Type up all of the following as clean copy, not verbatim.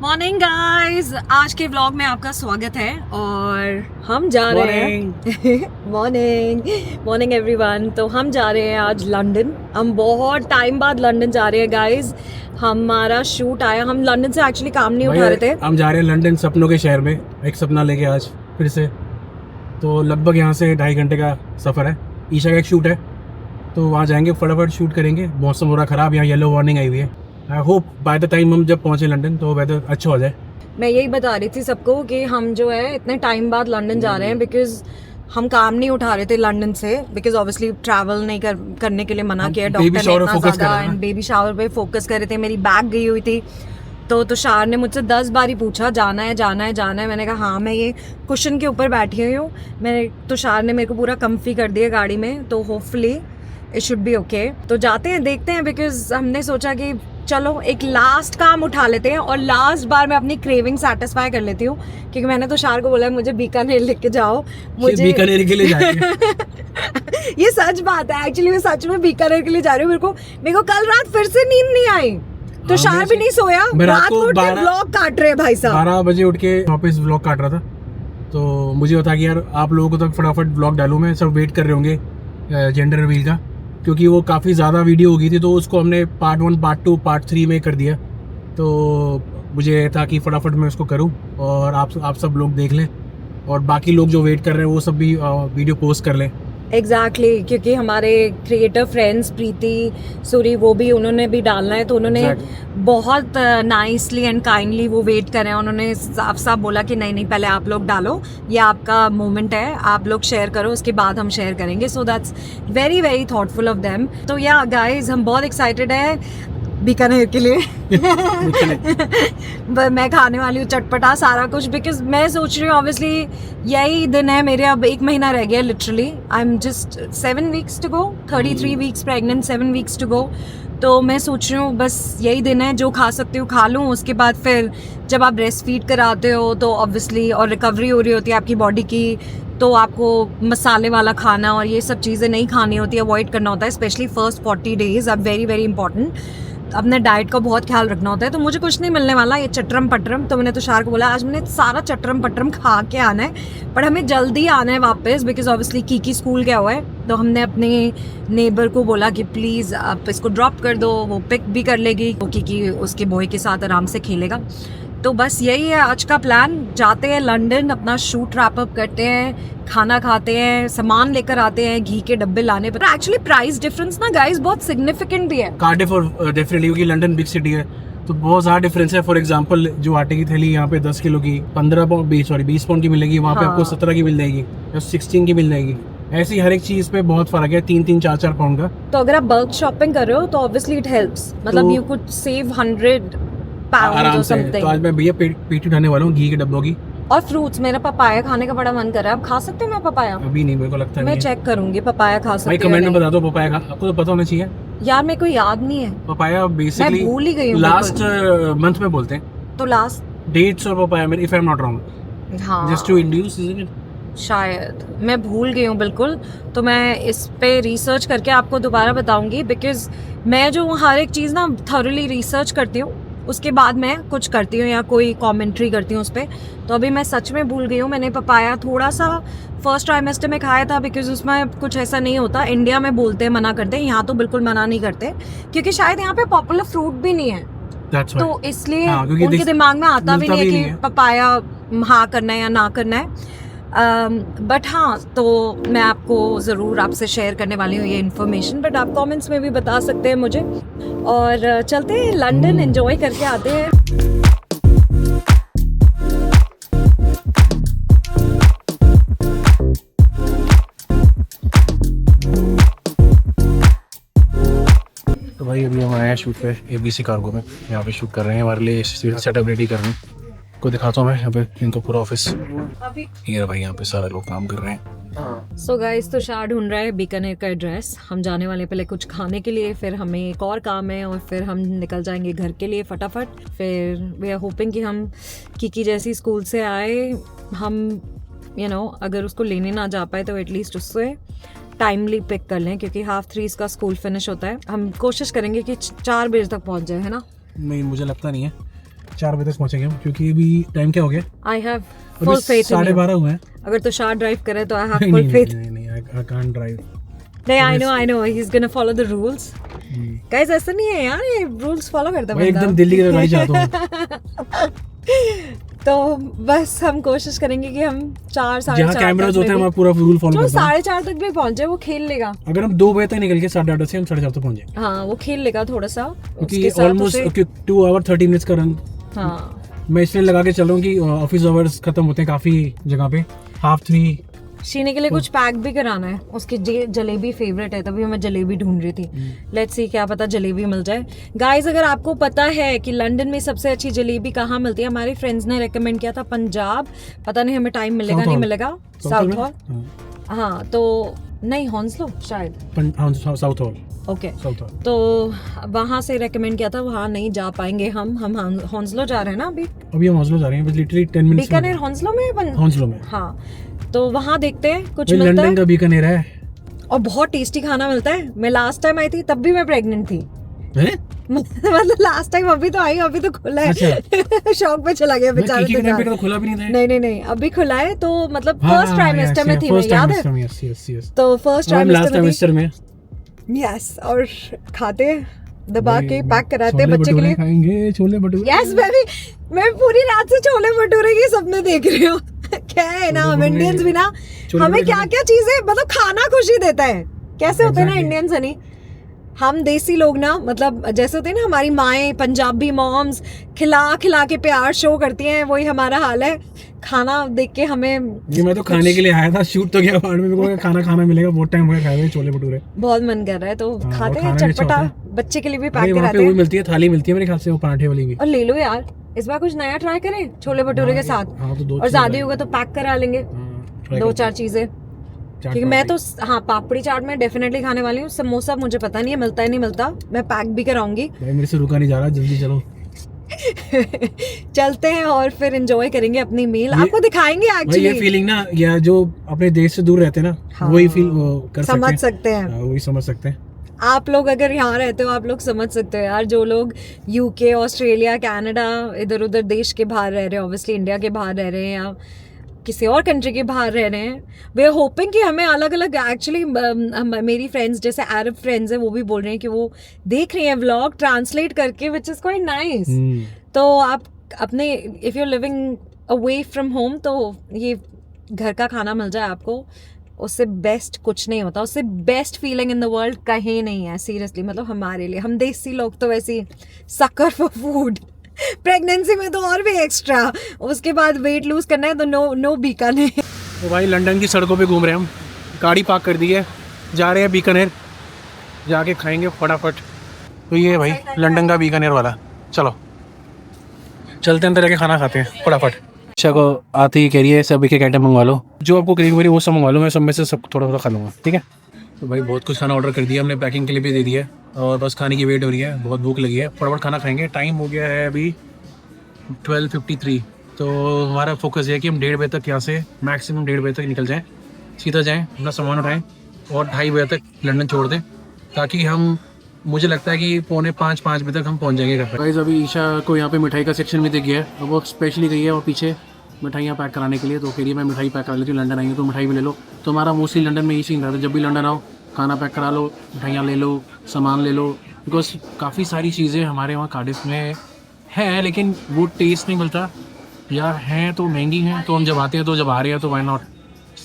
Morning guys, आज के vlog में आपका स्वागत है और हम जा रहे हैं मॉर्निंग एवरीवन। तो हम जा रहे हैं आज लंदन। हम बहुत टाइम बाद लंदन जा रहे हैं गाइस। हमारा शूट आया, हम लंदन से एक्चुअली काम नहीं उठा रहे थे। हम जा रहे हैं लंदन सपनों के शहर में, एक सपना लेके आज फिर से। तो लगभग यहाँ से 2.5 घंटे का सफ़र है। ईशा का एक शूट है तो वहाँ जाएंगे, फटाफट शूट करेंगे। मौसम हो रहा ख़राब, यहाँ येलो वार्निंग आई हुई है। I hope by the time हम जब पहुँचे लंदन तो वेदर अच्छा हो जाए। मैं यही बता रही थी सबको कि हम जो है इतने टाइम बाद लंदन जा रहे हैं बिकॉज हम काम नहीं उठा रहे थे लंदन से, बिकॉज ऑब्वियसली ट्रैवल नहीं करने के लिए मना किया डॉक्टर ने इतना ज़्यादा। एंड बेबी शावर पे फोकस कर रहे थे। मेरी बैग गई हुई थी तो तुषार ने मुझसे 10 बार ही पूछा जाना है। मैंने कहा हाँ, मैं ये कुशन के ऊपर बैठी हुई हूँ। तुषार ने मेरे को पूरा कम्फी कर दिया गाड़ी में, तो hopefully it should be okay. तो जाते हैं, देखते हैं, बिकॉज हमने सोचा कि चलो एक लास्ट काम उठा लेते हैं और लास्ट बार मैं अपनी क्रेविंग सेटिस्फाई कर लेती हूँ, क्योंकि मैंने तुषार को बोला मुझे बीकानेर लेके जाओ। मुझे बीकानेर के लिए जाएंगे। ये सच बात है, एक्चुअली मैं सच में बीकानेर के लिए जा रही हूँ। मेरे को कल रात फिर से नींद नहीं आई, तुषार भी नहीं सोया। रात को व्लॉग काट रहे हैं भाई साहब। 12 बजे उठ के वापस व्लॉग काट रहा था, तो मुझे बता कि यार आप लोगों को तो फटाफट व्लॉग डालूं। मैं सब वेट कर रहे होंगे जेंडर रिवील का, क्योंकि वो काफ़ी ज़्यादा वीडियो हो गई थी, तो उसको हमने पार्ट 1, पार्ट 2, पार्ट 3 में कर दिया। तो मुझे था कि फटाफट मैं उसको करूं और आप सब लोग देख लें, और बाकी लोग जो वेट कर रहे हैं वो सब भी वीडियो पोस्ट कर लें। एग्जैक्टली क्योंकि हमारे क्रिएटर फ्रेंड्स प्रीति सूरी वो भी उन्होंने भी डालना है, तो उन्होंने बहुत नाइसली एंड काइंडली वो वेट कर रहे हैं। उन्होंने साफ साफ बोला कि नहीं पहले आप लोग डालो, ये आपका मोमेंट है, आप लोग शेयर करो, उसके बाद हम शेयर करेंगे। So that's very very thoughtful of them. तो या गाइज, हम बहुत एक्साइटेड है बीकानेर के लिए। मैं खाने वाली हूँ चटपटा सारा कुछ, बिकॉज मैं सोच रही हूँ ऑब्वियसली यही दिन है मेरे। अब 1 महीना रह गया literally. I am just 7 weeks to go, 33 weeks pregnant, 7 weeks to go. तो मैं सोच रही हूँ बस यही दिन है, जो खा सकती हूँ खा लूँ। उसके बाद फिर जब आप ब्रेस्ट फीड कराते हो तो ऑब्वियसली, और रिकवरी हो रही होती है आपकी बॉडी की, तो आपको मसाले वाला खाना और ये सब चीज़ें नहीं खानी होती, अवॉइड करना होता है। Specially first 40 days are very very important. अपने डाइट का बहुत ख्याल रखना होता है। तो मुझे कुछ नहीं मिलने वाला ये चटरम पटरम। तो मैंने तुषार को बोला आज मैंने सारा चटरम पटरम खा के आना है, पर हमें जल्दी आना है वापस, बिकॉज ऑब्वियसली कीकी स्कूल गया हुआ है। तो हमने अपने नेबर को बोला कि प्लीज़ आप इसको ड्रॉप कर दो, वो पिक भी कर लेगी, कीकी उसके बॉय के साथ आराम से खेलेगा। तो बस यही है आज का प्लान। जाते हैं लंदन, अपना शूट रैप अप करते हैं, खाना खाते हैं, सामान लेकर आते हैं, घी के डब्बे लाने पर। एक्चुअली प्राइस डिफरेंस ना गाइस बहुत सिग्निफिकेंट भी है। कार्डिफ और डेफिनेटली, क्योंकि लंदन बिग सिटी है तो बहुत ज़्यादा डिफरेंस है। फॉर एग्जांपल, जो आटे की थैली यहाँ पे 10 किलो की 20 पाउंड की मिलेगी, वहाँ पे आपको 17 की मिल जाएगी या 16 की मिल जाएगी। ऐसी हर एक चीज़ पे बहुत फर्क है, 3-3, 4-4 पाउंड का। तो अगर आप बल्क शॉपिंग कर रहे हो तो ऑब्वियसली इट हेल्प्स, मतलब यू कुड सेव 100 आराम से। तो आज मैं भैया पेट उठाने वाला हूँ घी के डब्बों की। और फ्रूट्स, मेरा पपाया खाने का बड़ा मन कर रहा है। आप खा सकते हैं मैं पपाया? अभी नहीं, मेरे को लगता है मैं चेक करूंगी पपाया खा सकते हैं। कमेंट में बता दो पपाया आपको तो पता होना चाहिए यार। मेरे को याद नहीं है पपाया बेसिकली, मैं भूल ही गई हूँ। लास्ट मंथ में बोलते हैं, तो लास्ट डेट्स और papaya, if I am not wrong, हाँ just to induce, isn't it? शायद मैं भूल गई हूँ बिल्कुल। तो मैं इस पे रिसर्च करके आपको दोबारा बताऊंगी, बिकॉज मैं जो हर एक चीज़ ना थॉरली रिसर्च करती हूँ, उसके बाद मैं कुछ करती हूँ या कोई कमेंट्री करती हूँ उस पर। तो अभी मैं सच में भूल गई हूँ। मैंने पपाया थोड़ा सा फर्स्ट ट्राइमेस्टर में खाया था, बिकॉज उसमें कुछ ऐसा नहीं होता। इंडिया में बोलते हैं मना करते हैं, यहाँ तो बिल्कुल मना नहीं करते, क्योंकि शायद यहाँ पे पॉपुलर फ्रूट भी नहीं है। तो इसलिए उनके दिमाग में आता भी नहीं है कि पपाया हाँ करना है या ना करना है। बट हाँ, तो मैं आपको ज़रूर आपसे शेयर करने वाली हूँ ये इन्फॉर्मेशन, बट आप कमेंट्स में भी बता सकते हैं मुझे। और चलते हैं लंदन, एंजॉय करके आते हैं। तो भाई अभी हम आए हैं शूट पे ABC कार्गो में। यहाँ पे शूट कर रहे हैं, हमारे लिए सेटअप रेडी कर रहे हैं। को दिखाता हूँ मैं यहाँ पे इनको पूरा ऑफिस। ये भाई यहाँ पे सारे लोग काम कर रहे हैं। सो गाइस, तुषार ढूंढ रहा है बीकानेर का एड्रेस। हम जाने वाले पहले कुछ खाने के लिए, फिर हमें एक और काम है, और फिर हम निकल जाएंगे घर के लिए फटाफट। फिर वी आर होपिंग कि हम कीकी जैसी स्कूल से आए, हम अगर उसको लेने ना जा पाए तो एटलीस्ट उससे टाइमली पिक कर लें, क्योंकि 2:30 इसका स्कूल फिनिश होता है। हम कोशिश करेंगे कि 4 बजे तक पहुंच जाए, है ना? नहीं, मुझे लगता नहीं है, 4 बजे तक पहुंचेंगे हम, क्योंकि अभी टाइम क्या हो गया? I have full faith in 12:30 हुए हैं। अगर तुषार ड्राइव करे तो आई हैव नहीं फुल नहीं फेथ। नहीं, आई कांट ड्राइव। नहीं, I know he is gonna follow the rules. Guys ऐसा नहीं है यार, ये रूल्स फॉलो करता है मैं बंदा। एकदम दिल्ली की तरह गाड़ी चलाता हूँ। तो बस हम कोशिश करेंगे कि हम 4 साढ़े जहाँ 4 कैमरास होते हैं वहाँ पूरा रूल फॉलो जो करता हूँ। 4:30 तक भी पहुंचे वो खेल लेगा। अगर हम 2 बजे तक निकल के 8:30 से हम 4:30 तक पहुंच जाएंगे, हाँ वो खेल लेगा थोड़ा सा, क्योंकि उसके साथ ऑलमोस्ट उसे 2 आवर 30 मिनट्स का रन हाँ मैं इसलिए लगा के चल रहा हूँ कि ऑफिस आवर्स खत्म होते हैं काफी जगह पे 2:30। शीने के लिए कुछ पैक भी कराना है, उसकी जलेबी फेवरेट है, तभी मैं जलेबी ढूंढ रही थी। लेट्स सी क्या पता जलेबी मिल जाए। गाइस अगर आपको पता है कि लंदन में सबसे अच्छी जलेबी कहाँ मिलती है, हमारे फ्रेंड्स ने रेकमेंड किया था पंजाब, पता नहीं हमें टाइम मिलेगा नहीं मिलेगा। साउथ हॉल, हाँ तो नहीं हॉन्सलो शायद, साउथ हॉल ओके तो वहाँ से रेकमेंड किया था, वहाँ नहीं जा पाएंगे हम हॉन्सलो जा रहे हैं ना अभी हम हॉन्सलो जा रहे हैं, बस लिटरली 10 मिनट्स बीकानेर हॉन्सलो में हॉन्सलो में। हाँ तो वहाँ देखते हैं कुछ मिलता लंदन है का बीकानेर है और बहुत टेस्टी खाना मिलता है। मैं लास्ट टाइम आई थी तब भी मैं प्रेग्नेंट थी। मतलब लास्ट टाइम, अभी तो आई, अभी तो खुला है। अच्छा। शौक पे चला गया बेचारा के टाइम पे तो खुला भी नहीं था। नहीं अभी खुला है, तो मतलब फर्स्ट ट्राइमेस्टर में थी मैं, याद है? यस तो फर्स्ट लास्ट ट्राइमेस्टर में यस, और खाते दबा के पैक कराते बच्चे के लिए खाएंगे छोले भटूरे। यस मैं पूरी रात से छोले भटूरे के सपने देख रही हूँ। क्या है ना हम इंडियंस भी ना, हमें क्या क्या चीजें मतलब खाना खुशी देता है। कैसे होते हैं ना इंडियंस हनी, हम देसी लोग ना, मतलब जैसे होते हैं ना हमारी माएँ पंजाबी मॉम्स खिला खिला के प्यार शो करती हैं, वही हमारा हाल है। खाना देख के हमें जी मैं तो खाने के लिए आया था, शूट तो गया बाद में, मेरे को खाना मिलेगा, बहुत टाइम हो गया खाए हुए छोले भटूरे, बहुत मन कर रहा है तो खाते हैं चटपटा। बच्चे के लिए भी पैक वहाँ कराते पे वो हैं, मिलती है, थाली मिलती है मेरे ख्याल से, वो पराठे वाली भी। और ले लो यार, इस बार कुछ नया ट्राई करें छोले भटूरे के साथ। तो और ज्यादा होगा तो पैक करा लेंगे 2-4 चीजें, क्योंकि मैं तो हाँ पापड़ी चाट में डेफिनेटली खाने वाली हूँ। समोसा मुझे पता नहीं है मिलता है नहीं मिलता, मैं पैक भी कराऊंगी। भाई मेरे से रुका नहीं जा रहा, जल्दी चलो। चलते हैं और फिर एंजॉय करेंगे अपनी मील, आपको दिखाएंगे एक्चुअली। ये फीलिंग ना, या जो अपने देश से दूर रहते हैं ना, हाँ, वही फील कर समझ सकते हैं, वही समझ सकते हैं। आप लोग अगर यहाँ रहते हो आप लोग समझ सकते हो यार। जो लोग यूके, ऑस्ट्रेलिया, कनाडा, इधर उधर देश के बाहर रह रहे हैं, ऑब्वियसली इंडिया के बाहर रह रहे हैं या किसी और कंट्री के बाहर रह रहे हैं, वे आर होपिंग कि हमें अलग अलग एक्चुअली मेरी फ्रेंड्स जैसे अरब फ्रेंड्स हैं वो भी बोल रहे हैं कि वो देख रही हैं व्लॉग ट्रांसलेट करके, विच इज़ क्वाइट नाइस। तो आप अपने if you are living away from home तो ये घर का खाना मिल जाए आपको, उससे बेस्ट कुछ नहीं होता, उससे best feeling in the world कहीं नहीं है सीरियसली। मतलब हमारे लिए, हम देसी लोग तो वैसे सकर फॉर फूड, प्रेगनेंसी में तो और भी एक्स्ट्रा, उसके बाद वेट लूज करना है तो नो बीकानेर। तो भाई लंदन की सड़कों पे घूम रहे हैं हम, गाड़ी पार्क कर दी है, जा रहे हैं बीकानेर, जाके खाएंगे फटाफट। तो ये भाई लंदन का बीकानेर वाला, चलो चलते हैं अंदर जाके खाना खाते हैं फटाफट। अच्छा को आती ही कह रही है सब एक आइटम मंगवा लो, जो आपको क्रेविंग हो रही है वो सब मंगवा लो, मैं सब में से सब थोड़ा थोड़ा खा लूँगा, ठीक है। तो भाई बहुत कुछ खाना ऑर्डर कर दिया हमने, पैकिंग के लिए भी दे दिया है, और बस खाने की वेट हो रही है, बहुत भूख लगी है, फटाफट खाना खाएंगे। टाइम हो गया है अभी 12:53, तो हमारा फोकस है कि हम 1:30 बजे तक यहाँ से मैक्सिमम 1:30 बजे तक निकल जाएँ, सीधा जाएँ, अपना सामान उठाएँ और 2:30 बजे तक लंदन छोड़ दें, ताकि हम, मुझे लगता है कि 4:45-5 बजे तक हम पहुँच जाएंगे घर पर। गाइस अभी ईशा को यहाँ पे मिठाई का सेक्शन भी दिख गया है, अब वो स्पेशली गई है और पीछे मिठाइयाँ पैक कराने के लिए, तो कह रही है मैं मिठाई पैक करा लेती हूँ, लंदन आएंगे तो मिठाई भी ले लो। तो हमारा मोस्टली लंदन में यही सीन रहता है, जब भी लंदन आओ खाना पैक करा लो, मिठाइयाँ ले लो, सामान ले लो, बिकॉज काफ़ी सारी चीज़ें हमारे वहाँ कार्डिफ में है, लेकिन वो टेस्ट नहीं मिलता, या हैं तो महंगी हैं, तो हम जब आते हैं तो जब आ रहे हैं तो why not,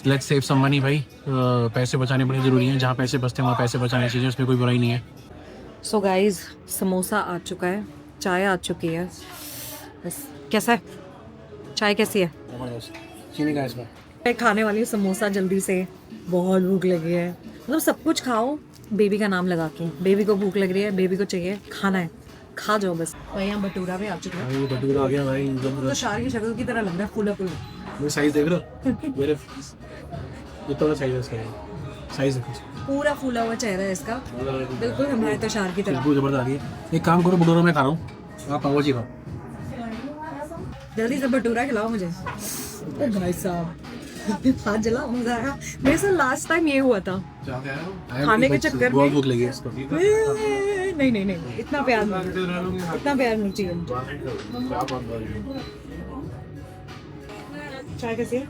let's save some money भाई। पैसे बचाने बड़े ज़रूरी हैं, जहाँ पैसे बचते हैं वहाँ पैसे बचाने चाहिए, उसमें कोई बुराई नहीं है। सो गाइज समोसा आ चुका है, चाय आ चुकी है, बस कैसा है चाय, कैसी है? चीनी का इसमें मैं खाने वाली हूँ समोसा जल्दी से, बहुत भूख लगी है। मतलब सब कुछ खाओ बेबी का नाम लगा के, बेबी को भूख लग रही है, बेबी को चाहिए खाना है, खा जाओ बस। भाई यहाँ भटूरा भी आ चुका है, भाई भटूरा आ गया भाई, तो शार की शक्ल की तरह लग रहा है, फूला फूला। मेरे साइज देख रहे हो मेरे, इतना साइज है इसका, साइज देखो, पूरा फूला हुआ चेहरा है इसका, बिल्कुल हमारे तुषार की तरह। खुशबू जबरदस्त आ रही है। एक काम करो, भटूरा मैं खा रहा हूँ, आप पाव भाजी खाओ, जल्दी से भटूरा खिलाओ मुझे। ओ भाई साहब हाथ जला, मजा आया। मेरे साथ लास्ट टाइम ये हुआ था खाने के चक्कर में। बहुत भूख लगी है इसको। नहीं नहीं नहीं, इतना प्यार नहीं चाहिए। चाय कैसी है?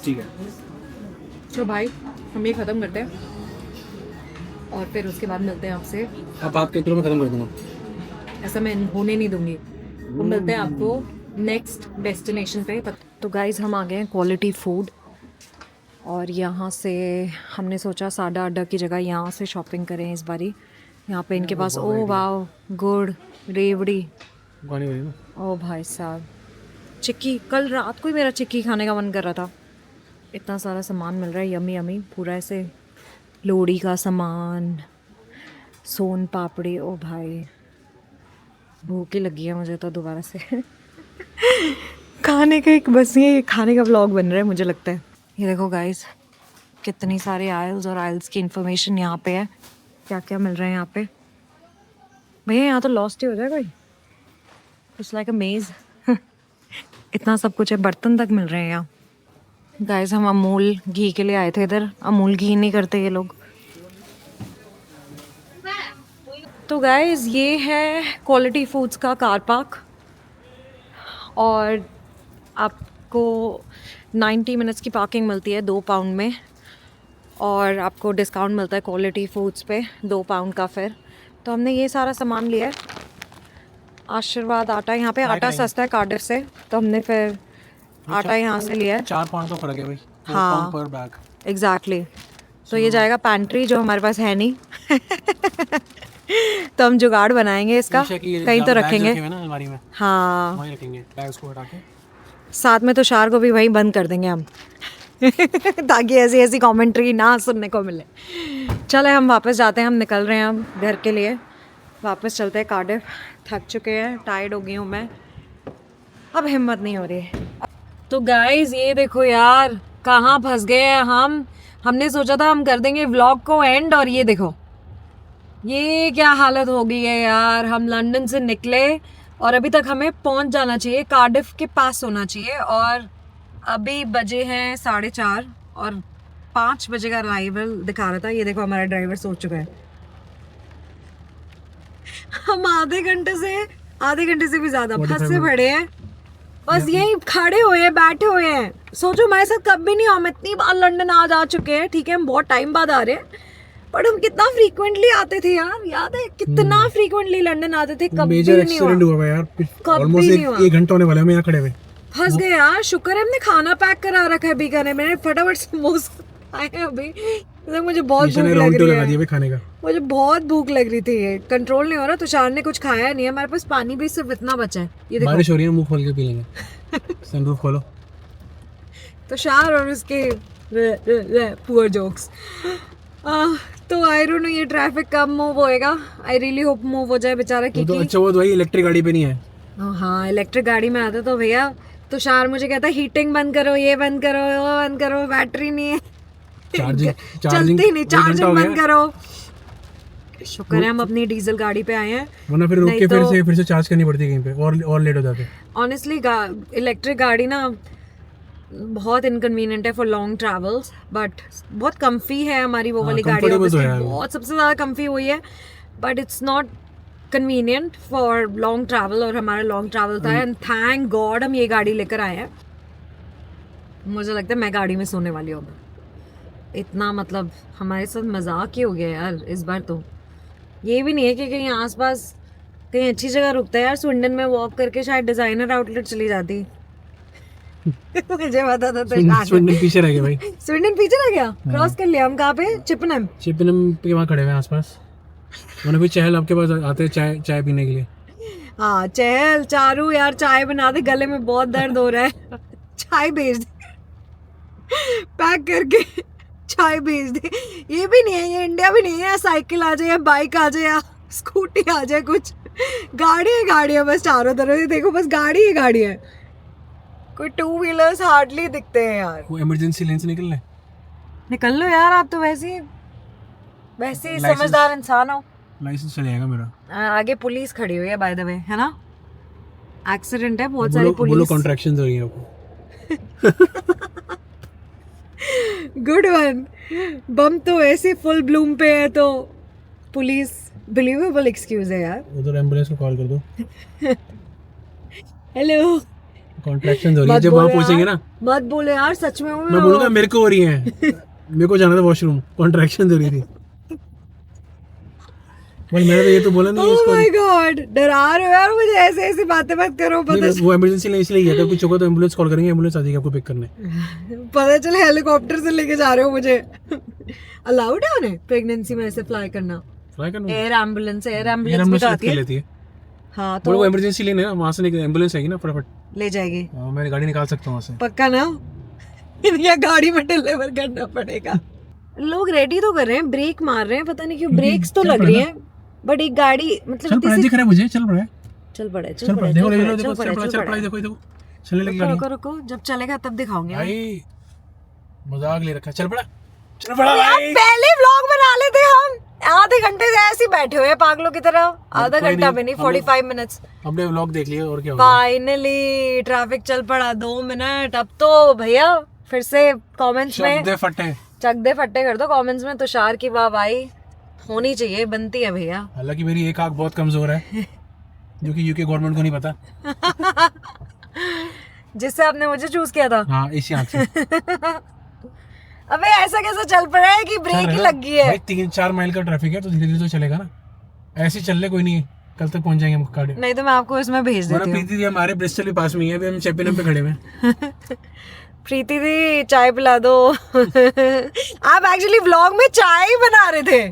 ठीक है, तो भाई हम ये ख़त्म करते हैं और फिर उसके बाद मिलते हैं आपसे। अब आपके किलो में खत्म कर दूंगा। ऐसा मैं होने नहीं दूंगी। तो मिलते हैं आपको नेक्स्ट डेस्टिनेशन पे। तो गाइज हम आ गए हैं क्वालिटी फूड, और यहाँ से हमने सोचा साडा अड्डा की जगह यहाँ से शॉपिंग करें इस बारी। यहाँ पे इनके पास ओ वाओ गुड़ रेवड़ी, ओ भाई साहब चिक्की। कल रात को ही मेरा चिक्की खाने का मन कर रहा था। इतना सारा सामान मिल रहा है, यमी यमी, पूरा ऐसे लोहड़ी का सामान, सोन पापड़ी। ओ भाई भूख ही लगी है मुझे तो दोबारा से। खाने का एक बस ये खाने का व्लॉग बन रहा है मुझे लगता है। ये देखो गाइस कितनी सारे आइल्स और आइल्स की इन्फॉर्मेशन यहाँ पे है, क्या क्या मिल रहा है यहाँ पे। भैया यहाँ तो लॉस्ट ही हो जाए कोई। इट्स लाइक अ मेज। इतना सब कुछ है, बर्तन तक मिल रहे हैं यहाँ। गाइस हम अमूल घी के लिए आए थे इधर। अमूल घी नहीं करते ये लोग। तो गाइस ये है क्वालिटी फूड्स का कार पार्क, और आपको 90 मिनट्स की पार्किंग मिलती है 2 पाउंड में, और आपको डिस्काउंट मिलता है क्वालिटी फूड्स पे 2 पाउंड का। फिर तो हमने ये सारा सामान लिया है। आशीर्वाद आटा, यहाँ पे आटा सस्ता है कार्डिफ से, तो हमने फिर आटा यहाँ से लिया है। 4 पाउंड तो फर्क है भाई। हाँ पर बैग एग्जैक्टली। तो ये जाएगा पैंट्री, जो हमारे पास है नहीं। तो हम जुगाड़ बनाएंगे इसका, कहीं तो रखेंगे ना अलमारी में। हाँ वहीं रखेंगे बैग्स को हटा के। साथ में तुषार को भी वहीं बंद कर देंगे हम। ताकि ऐसी ऐसी कमेंट्री ना सुनने को मिले। चले हम वापस जाते हैं, हम निकल रहे हैं अब घर के लिए। वापस चलते हैं कार्डिफ। थक चुके हैं, टायर्ड हो गई हूँ मैं, अब हिम्मत नहीं हो रही है। तो गाइज ये देखो यार कहाँ फंस गए हैं हम। हमने सोचा था हम कर देंगे व्लॉग को एंड, और ये देखो ये क्या हालत हो गई है यार। हम लंदन से निकले और अभी तक हमें पहुंच जाना चाहिए, कार्डिफ के पास होना चाहिए, और अभी बजे हैं 4:30 और 5 बजे का अराइवल दिखा रहा था। ये देखो हमारा ड्राइवर सो चुका है। हम आधे घंटे से भी ज़्यादा फंसे पड़े हैं, बस यही खड़े हुए हैं, बैठे हुए हैं। सोचो हमारे साथ कभी नहीं, हम इतनी बार लंदन आ जा चुके हैं। ठीक है हम बहुत टाइम बाद आ रहे हैं, बट हम कितना फ्रीक्वेंटली आते थे यार, याद है कितना फ्रीक्वेंटली लंदन आते थे। कभी मेजर नहीं हुआ, एक्सीडेंट हुआ यार। कभी नहीं हुआ। 1 घंटा होने वाला है, हम यहाँ खड़े हुए फंस गए यार। शुक्र है हमने खाना पैक करा रखा है बीकानेर में। मैंने फटाफट समोसा खाए अभी, मुझे बहुत भूख लग रही है। खाने का मुझे बहुत भूख लग रही थी, ये कंट्रोल नहीं हो रहा। तुषार ने कुछ खाया नहीं है, हमारे पास पानी भी सिर्फ इतना बचा है। ये देखो बारिश हो रही है, मुंह खोल के पी लेंगे। सनरूफ खोलो। तुषार और उसके पुअर जोक्स। तो आई डोंट नो ये ट्रैफिक कब मूव होएगा। आई रियली होप मूव हो जाए बेचारा। तो अच्छा वो भाई इलेक्ट्रिक गाड़ी पे नहीं है। हाँ इलेक्ट्रिक गाड़ी में आता तो भैया तुषार मुझे कहता हीटिंग बंद करो, ये बंद करो, वो बंद करो, बैटरी नहीं है, चलती नहीं, चार्जिंग बंद करो। शुक्र है हम अपनी डीजल गाड़ी पे आए हैं, वरना फिर रुक के फिर से चार्ज करनी पड़ती कहीं पे, और लेट हो जाते। ऑनेस्टली इलेक्ट्रिक गाड़ी ना बहुत इनकन्वीनियंट है फॉर लॉन्ग ट्रैवल्स, बट बहुत कंफी है हमारी वो वाली गाड़ी। बहुत सबसे ज़्यादा कंफी हुई है, but it's not convenient for long travel, और हमारा लॉन्ग ट्रैवल था एंड थैंक गॉड हम ये गाड़ी लेकर आए हैं। मुझे लगता है मैं गाड़ी में सोने वाली हूँ। इतना मतलब हमारे साथ मजाक ही हो गया यार इस बार। तो ये भी नहीं है कि कहीं आसपास कहीं अच्छी जगह रुकता है यार। स्विंडन में वॉक करके शायद डिजाइनर आउटलेट चली जाती। मुझे पता था स्विंडन पीछे रह गया भाई। स्विंडन पीछे रह गया, क्रॉस कर लिया। हम कहाँ पे? चिपनम के वहाँ खड़े हुए हैं आसपास। मैंने भी चहल आपके पास आते हैं चाय पीने के लिए। हाँ चहल चारू यार चाय बना दे, गले में बहुत दर्द हो रहा है। चाय भेज दे, पैक करके चाय भेज दे। ये भी नहीं है, ये इंडिया भी नहीं है साइकिल आ जाए या बाइक आ जाए या स्कूटी आ जाए, कुछ गाड़ी है बस चारों तरफ। देखो बस गाड़ी है, कोई 2 व्हीलर्स हार्डली दिखते हैं यार। वो इमरजेंसी लेन से निकल लो यार, आप तो वैसे ही समझदार इंसान हो। लाइसेंस चल जाएगा मेरा। आगे पुलिस खड़ी हुई है बाय द वे, है ना? एक्सीडेंट है, बहुत सारी पुलिस। कॉन्ट्रैक्शंस हो रही है आपको। Good one. बम तो ऐसे फुल ब्लूम पे है तो पुलिस बिलीवेबल एक्सक्यूज है यार. उधर एम्बुलेंस को कॉल कर दो. हेलो. कॉन्ट्रैक्शन हो रही है. जब वहाँ पहुंचेंगे ना मत बोले यार, सच में मैं बोलूँगा मेरे को हो रही है. मेरे को जाना था वॉशरूम, कॉन्ट्रैक्शन हो रही थी. भाई मैंने तो ये तो बोला नहीं ओह उसको. माय गॉड, डरा रहे हो यार मुझे. ऐसे ऐसी बातें मत करो. वो इमरजेंसी नहीं इसलिए गया था. कुछ होगा तो एम्बुलेंस कॉल करेंगे, एम्बुलेंस आ जाएगी आपको पिक करने. पता चले हेलीकॉप्टर से लेके जा रहे हो मुझे. अलाउड है उन्हें प्रेगनेंसी में ऐसे फ्लाई करना? एयर एम्बुलेंस भी तो आती है. लेती है. हाँ तो वो इमरजेंसी लेने ना वहाँ से एम्बुलेंस आएगी ना फटाफट ले जाएगी. मैं गाड़ी निकाल सकता हूँ वहाँ से. पक्का ना? या गाड़ी में डिलीवर करना पड़ेगा. लोग रेडी तो कर रहे हैं, ब्रेक मार रहे हैं, पता नहीं क्यों. ब्रेक्स तो लग रही हैं बट एक गाड़ी मतलब चल पड़ा दिख रहा है मुझे. चल पड़ा देखो चलने लगी गाड़ी. रुको जब चलेगा तब दिखाऊंगे भाई. मजाक ले रखा. चल पड़ा भाई. पहले व्लॉग बना लेते हम. आधे घंटे से ऐसे ही बैठे हुए हैं पागलों की तरह. आधा घंटा भी नहीं, 45 मिनट्स. हमने व्लॉग देख लिया और क्या होगा. फाइनली ट्रैफिक चल पड़ा. 2 मिनट. अब तो भैया फिर से कमेंट्स में चक दे फट्टे कर दो कमेंट्स में. तुषार की वाहवाही होनी चाहिए, बनती है भैया. हालांकि मेरी एक आंख बहुत कमजोर है जो कि यूके गवर्नमेंट को नहीं पता. जिससे आपने मुझे चूज किया था. हाँ इसी आंख से. अबे ऐसा कैसा चल पड़ा है कि ब्रेक ही लग गई है. भाई 3-4 माइल का ट्रैफिक है तो धीरे धीरे तो चलेगा ना. ऐसे चल ले कोई नहीं, कल तक पहुंच जाएंगे हम गाड़ी. नहीं तो मैं आपको इसमें भेज देती हूँ. प्रीति दी हमारे ब्रिस्टल के पास में ही है. अभी हम चैपिनम पे खड़े हैं. प्रीति दी चाय पिला दो. आप एक्चुअली व्लॉग में चाय बना रहे थे.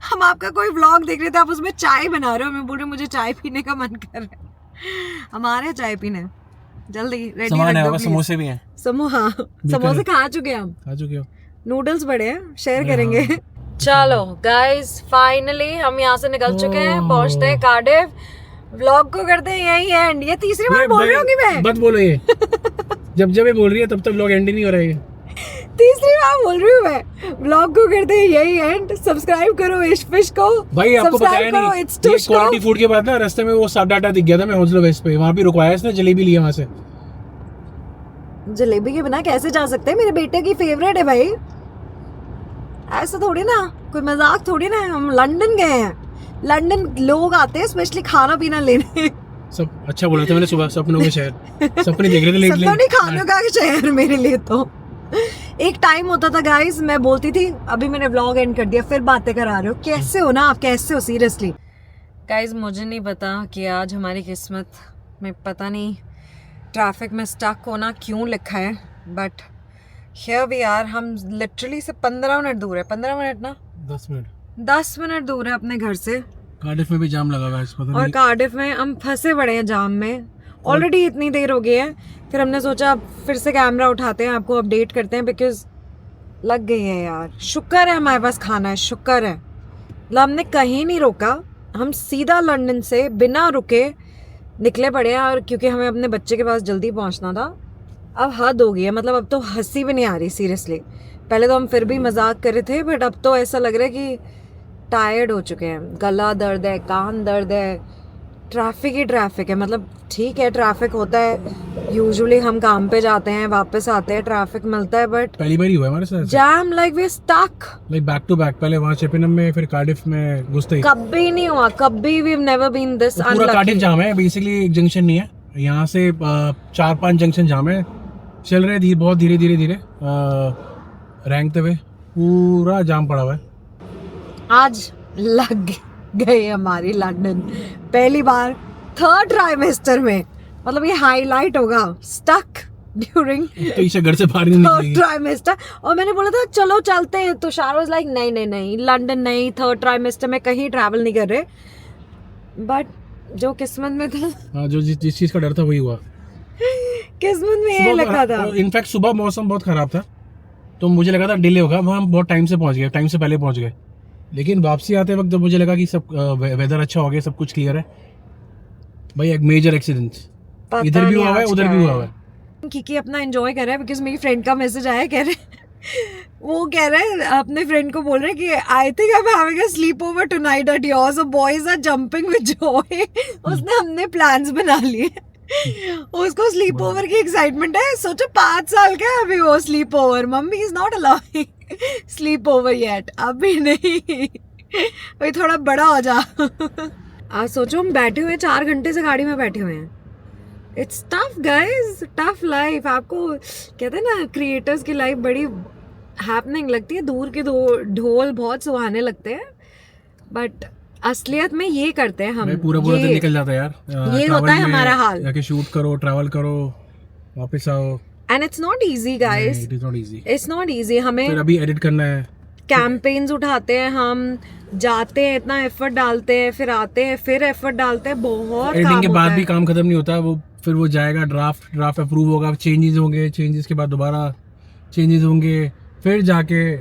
हम आपका कोई व्लॉग देख रहे थे, आप उसमें चाय बना रहे हो. मैं बोल रही हूँ मुझे चाय पीने का मन कर रहा है. हमारे चाय पीने जल्दी रेडी रख दो. समोसे भी हैं. समोसे खा चुके हो. नूडल्स बड़े हैं, शेयर करेंगे. चलो गाइस फाइनली हम यहाँ से निकल चुके हैं, पहुँचते हैं कार्डिफ. व्लॉग को करते हैं यही एंड. ये तीसरी बार बोल रही होंगी मैं. मत बोलो ये. जब ये बोल रही है तब तक व्लॉग एंड ही नहीं हो रहा है. तीसरी बार बोल रही हूँ मैं. व्लॉग को करते हैं यही एंड. सब्सक्राइब करो इश फिश को. भाई आपको पता है नहीं, ये क्वालिटी फूड के बाद ना रास्ते में वो साफ डाटा दिख गया था. मैं हौसलो वेस्ट पे वहाँ भी रुकवाया इसने, जलेबी लिया वहाँ से. जलेबी के बिना कैसे जा सकते हैं? मेरे बेटे की फेवरेट है भाई. ऐसा थोड़ी ना, कोई मजाक थोड़ी ना. हम लंदन गए हैं. लंदन लोग आते हैं स्पेशली खाना पीना लेने. सब अच्छा बोला था मैंने सुबह. सपनों के शहर. सपने देख रहे थे लेट. सपनों नहीं, खानों का शहर मेरे लिए तो. एक टाइम होता था गाइस, मैं बोलती थी. अभी मैंने व्लॉग एंड कर दिया, फिर बातें करा रहे हो. कैसे हो ना आप, कैसे हो सीरियसली गाइस? मुझे नहीं पता कि आज हमारी किस्मत में पता नहीं ट्रैफिक में स्टक होना क्यों लिखा है. But here we are. हम लिटरली से 15 मिनट दूर है. 15 मिनट ना 10 मिनट दूर है अपने घर से. कार्डिफ में भी जाम लगा हुआ है, पता नहीं. और कार्डिफ में हम फंसे पड़े हैं जाम में. ऑलरेडी इतनी देर हो गई है. फिर हमने सोचा फिर से कैमरा उठाते हैं, आपको अपडेट करते हैं. बिकॉज लग गई है यार. शुक्र है हमारे पास खाना है, शुक्र है. मतलब हमने कहीं नहीं रोका. हम सीधा लंदन से बिना रुके निकले पड़े हैं. और क्योंकि हमें अपने बच्चे के पास जल्दी पहुंचना था. अब हद हो गई है. मतलब अब तो हंसी भी नहीं आ रही सीरियसली. पहले तो हम फिर भी मजाक कर रहे थे बट अब तो ऐसा लग रहा है कि टायर्ड हो चुके हैं. गला दर्द है, कान दर्द है. ट्रैफिक ही ट्रैफिक है. मतलब ठीक है ट्रैफिक होता है. यूजुअली हम काम पे जाते हैं, वापस आते हैं, ट्रैफिक मिलता है. बट पहली बार ही हुआ हमारे साथ jam. Like we stuck like back to back. पहले वहाँ चैपिनम में, फिर कार्डिफ में घुसते ही. कभी नहीं हुआ, कभी. We have never been this unlucky. पूरा कार्डिफ जाम है. बेसिकली एक जंक्शन नहीं है यहाँ से. 4-5 जंक्शन जाम है. चल रहे बहुत धीरे रैंकते हुए. पूरा जाम पड़ा हुआ है. आज लग गई हमारी लंदन पहली बार 3rd ट्राइमेस्टर में. मतलब ये हाईलाइट होगा. स्टक ड्यूरिंग तो इसे घर से बाहर नहीं निकलेगी 3rd ट्राइमेस्टर. और मैंने बोला था चलो चलते हैं. तो शार वाज लाइक नहीं लंदन नहीं, 3rd ट्राइमेस्टर में कहीं ट्रैवल नहीं कर रहे. बट जो किस्मत में था. हाँ, जो जिस चीज का डर था वही हुआ. किस्मत में ये लिखा था. इनफैक्ट सुबह मौसम बहुत खराब था तो मुझे लगा था डिले होगा. हम बहुत टाइम से पहुंच गए, टाइम से पहले पहुंच गए. लेकिन वापसी आते वक्त जब मुझे लगा कि सब वेदर अच्छा हो गया, सब कुछ क्लियर है. भाई एक मेजर एक्सीडेंट इधर भी हुआ है, उधर भी हुआ है. किकी अपना एंजॉय कर रहा है. बिकॉज मेरी फ्रेंड का मैसेज आया, कह रहे वो कह रहे हैं अपने फ्रेंड को बोल रहे हैं कि I think I am having a sleepover tonight at yours. So boys are jumping with joy. उसने हमने प्लान्स बना लिए. उसको स्लीप ओवर की एक्साइटमेंट है. सोचो 5 साल का है अभी वो. Sleep over, mummy is not allowing sleep over yet. अभी नहीं, अभी थोड़ा बड़ा हो जा. आज सोचो हम बैठे हुए 4 घंटे से गाड़ी में बैठे हुए हैं. It's tough guys, tough life. आपको कहते हैं ना क्रिएटर्स की लाइफ बड़ी हैपनिंग लगती है. दूर के ढोल बहुत सुहाने लगते हैं, बट असलियत में ये करते हैं हम. पूरा दिन निकल जाता है यार. ये होता है हमारा हाल. जाके शूट करो, ट्रैवल करो, वापस आओ. And it's not easy guys. It is not easy. It's not easy. हमें फिर अभी एडिट करना है. कैंपेन्स उठाते हैं हम, जाते हैं, इतना एफर्ट डालते हैं, फिर आते हैं, फिर एफर्ट डालते हैं. बहुत एडिटिंग के बाद होता भी है. काम खत्म नहीं होता. वो फिर वो जाएगा, ड्राफ्ट अप्रूव होगा, चेंजेस होंगे, चेंजेस के बाद दोबारा चेंजेस होंगे, फिर जाके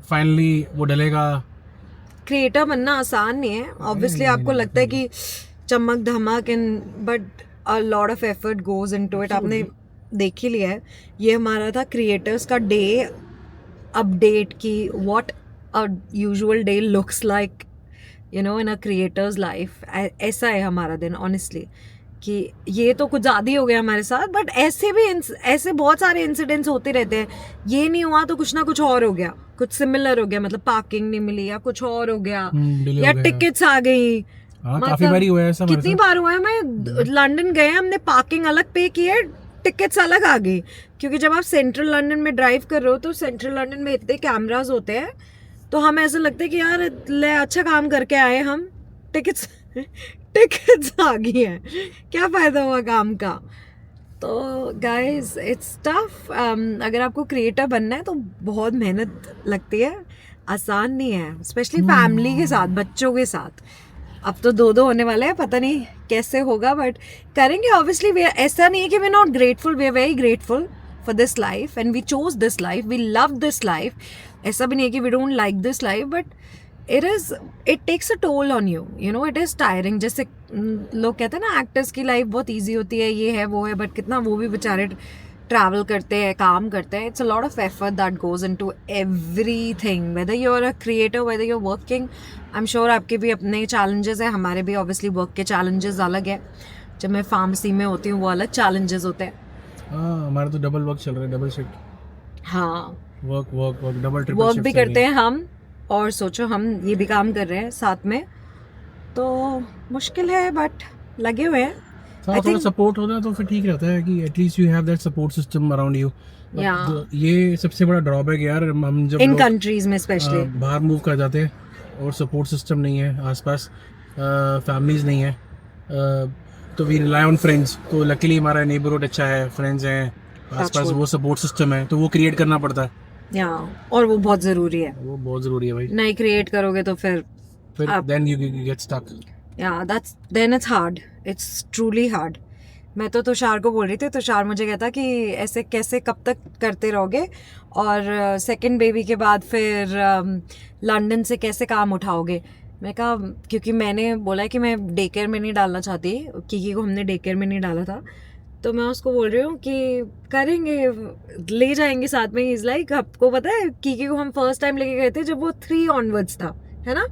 फाइनली वो डलेगा. क्रिएटर बनना आसान नहीं है. ऑब्वियसली आपको लगता है कि चमक धमक and but a lot of effort goes into it. आपने देख ही लिया है. ये हमारा था क्रिएटर्स का डे अपडेट की what a usual day looks like you know in a creators life. ऐसा है हमारा दिन ऑनेस्टली. कि ये तो कुछ ज़्यादा ही हो गया हमारे साथ, बट ऐसे बहुत सारे इंसिडेंट्स होते रहते हैं. ये नहीं हुआ तो कुछ ना कुछ और हो गया, कुछ सिमिलर हो गया. मतलब पार्किंग नहीं मिली या कुछ और हो गया, या टिकट्स आ गई. काफी बारी हुआ है ऐसा. कितनी बार हुआ है. मैं लंदन गए, हमने पार्किंग अलग पे की है, टिकट्स अलग आ गई. क्योंकि जब आप सेंट्रल लंदन में ड्राइव कर रहे हो तो सेंट्रल लंदन में इतने कैमराज होते हैं, तो हमें ऐसा लगता है कि यार ले अच्छा काम करके आए हम. टिकट्स आ गई हैं, क्या फ़ायदा हुआ काम का. तो गाइस इट्स टफ. अगर आपको क्रिएटर बनना है तो बहुत मेहनत लगती है, आसान नहीं है. स्पेशली फैमिली के साथ, बच्चों के साथ. अब तो 2 होने वाले हैं, पता नहीं कैसे होगा, बट करेंगे ऑब्वियसली. ऐसा नहीं है कि we not grateful, we are very grateful for this life and we chose this life, we love this life. ऐसा भी नहीं है कि we don't like this life, but it takes a toll on you, you know, it is tiring. जैसे लोग कहते हैं ना एक्टर्स की लाइफ बहुत इजी होती है, ये है वो है, बट कितना वो भी बेचारे ट्रैवल करते हैं, काम करते हैं. It's a lot of effort that goes into everything. Whether you are a creator, whether you are working, I am sure आपके भी अपने चैलेंजेस हैं. हमारे भी ऑब्वियसली वर्क के चैलेंजेस अलग है. जब मैं फार्मेसी में होती हूँ वो अलग चैलेंजेस होते हैं. हमारा तो डबल वर्क चल रहा है, डबल शिफ्ट. हाँ, वर्क डबल ट्रिपल वर्क भी करते हैं हम, और सोचो हम ये भी काम कर रहे हैं साथ में, तो मुश्किल है, बट लगे हुए हैं. थोड़ा सपोर्ट होता है तो फिर ठीक रहता है कि at least you have that support system around you. ये सबसे बड़ा ड्रॉबैक यार. हम जब इन कंट्रीज में स्पेशली बाहर मूव कर जाते हैं और सपोर्ट सिस्टम नहीं है आसपास, फैमिलीज नहीं है, तो वी रिलाई ऑन फ्रेंड्स. तो लकीली हमारा नेबरहुड अच्छा है, फ्रेंड्स हैं आसपास, वो सपोर्ट सिस्टम है, तो वो क्रिएट करना पड़ता है. और वो बहुत जरूरी है. वो बहुत जरूरी है भाई. नहीं क्रिएट करोगे तो फिर then you get stuck. then it's hard. It's truly hard. मैं तो तुषार को बोल रही थी, तुषार मुझे कहता कि ऐसे कैसे कब तक करते रहोगे, और सेकंड बेबी के बाद फिर लंदन से कैसे काम उठाओगे. मैं कहा क्योंकि मैंने बोला है कि मैं डे केयर में नहीं डालना चाहती, किकी को हमने डे केयर में नहीं डाला था, तो मैं उसको बोल रही हूँ कि करेंगे, ले जाएंगे साथ में. इज लाइक आपको पता है किकी को हम फर्स्ट टाइम लेके गए थे जब वो 3 ऑनवर्ड्स था, है ना,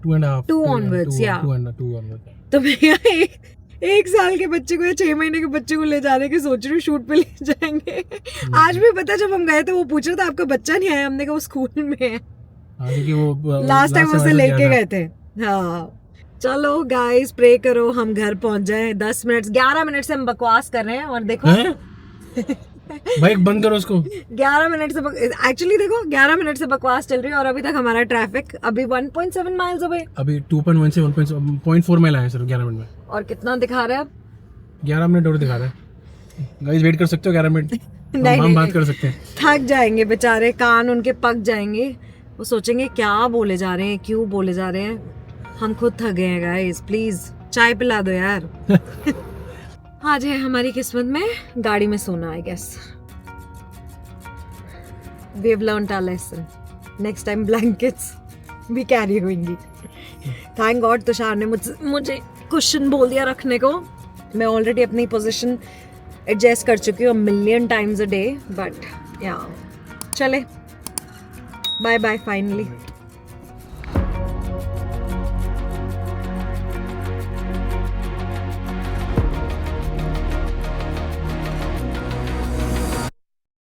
2 ऑनवर्ड्स. या 2 ऑनवर्ड्स. तो मैं 1 साल के बच्चे को या 6 महीने के बच्चे को ले जाने की सोच रही हूँ, शूट पे ले जाएंगे. आज भी पता, जब हम गए थे वो पूछ रहा था आपका बच्चा नहीं आया. हमने कहा वो स्कूल में है, लास्ट टाइम उसे लेके गए थे. हाँ चलो गाइस, प्रे करो हम घर पहुंच जाएं. 11 मिनट से हम बकवास कर रहे हैं, और देखो भाई बंद करो उसको. 11 मिनट से एक्चुअली देखो 11 मिनट से बकवास चल रही है, और अभी तक हमारा ट्रैफिक अभी 1.7 माइल्स अवे, अभी 2.1 से 1.4 माइल आया सिर्फ 11 मिनट में. और कितना दिखा रहा है अब? 11 मिनट और दिखा रहा है. गाइस वेट कर सकते हो 11 मिनट. हम बात कर सकते हैं. थक जाएंगे बेचारे, कान उनके पक जाएंगे. वो सोचेंगे क्या बोले जा रहे हैं, क्यों बोले जा रहे हैं. हम खुद थक गए हैं गाइस, प्लीज चाय पिला दो यार. आज है हमारी किस्मत में गाड़ी में सोना, I guess. We have learned our lesson. Next time blankets भी कैरी होंगी. थैंक गॉड तुषार ने मुझे क्वेश्चन बोल दिया रखने को. मैं ऑलरेडी अपनी पोजीशन एडजस्ट कर चुकी हूँ million times a day, but या चले बाय बाय फाइनली.